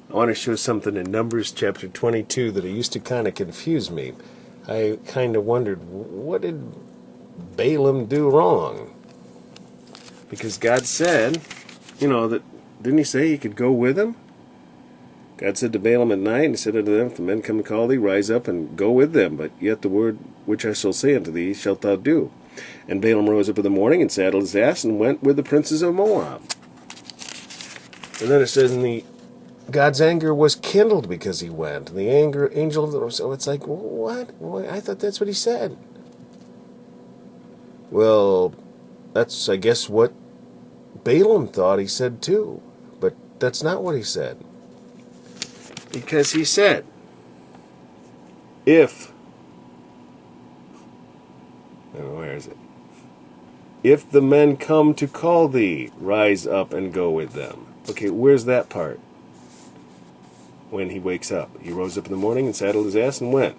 I want to show something in Numbers chapter 22 that it used to kind of confuse me. I kind of wondered, what did Balaam do wrong? Because God said, that didn't he say he could go with him? God said to Balaam at night, and he said unto them, if the men come and call thee, rise up and go with them, but yet the word which I shall say unto thee shalt thou do. And Balaam rose up in the morning and saddled his ass and went with the princes of Moab. And then it says, God's anger was kindled because he went. And the angel of the Lord, so it's like, what? Well, I thought that's what he said. Well, that's, I guess, what Balaam thought he said too. But that's not what he said. Because he said, where is it? If the men come to call thee, rise up and go with them. Okay, where's that part? When he wakes up. He rose up in the morning and saddled his ass and went.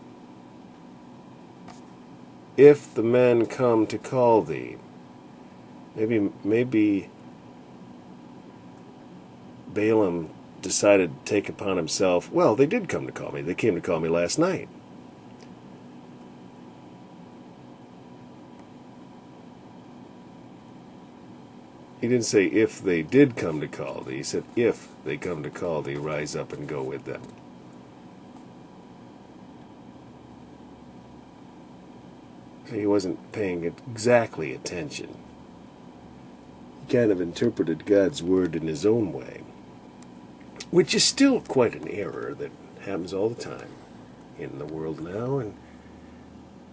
If the men come to call thee. Maybe Balaam decided to take upon himself, well, they did come to call me. They came to call me last night. He didn't say if they did come to call thee. He said if they come to call thee, rise up and go with them. So he wasn't paying exactly attention. He kind of interpreted God's word in his own way, which is still quite an error that happens all the time in the world now and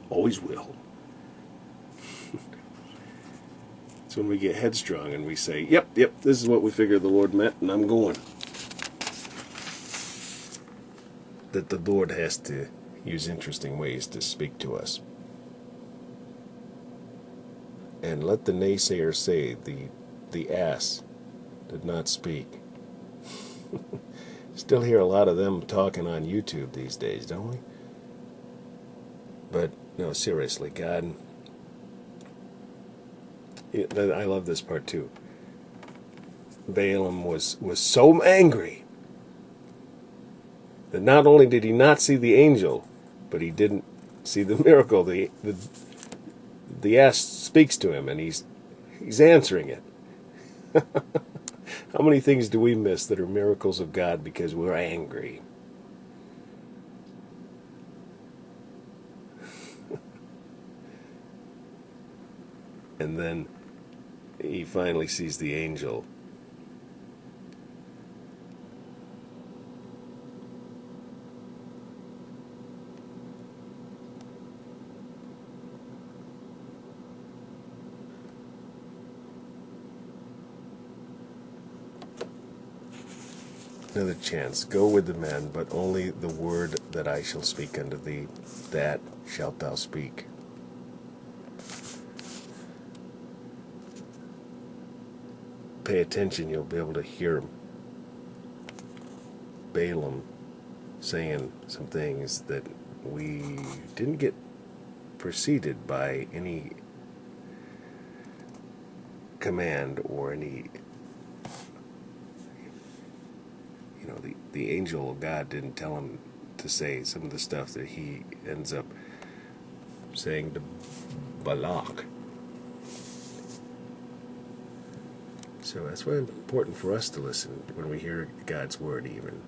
always will. It's when we get headstrong and we say, yep, this is what we figured the Lord meant, and I'm going. That the Lord has to use interesting ways to speak to us. And let the naysayer say, the ass did not speak. Still hear a lot of them talking on YouTube these days, don't we? But, no, seriously, God... I love this part too. Balaam was so angry that not only did he not see the angel, but he didn't see the miracle. The ass speaks to him, and he's answering it. How many things do we miss that are miracles of God because we're angry? And then he finally sees the angel. Another chance. Go with the men, but only the word that I shall speak unto thee, that shalt thou speak. Pay attention, you'll be able to hear Balaam saying some things that we didn't get preceded by any command or any, the angel of God didn't tell him to say some of the stuff that he ends up saying to Balak. So that's why it's important for us to listen when we hear God's word even.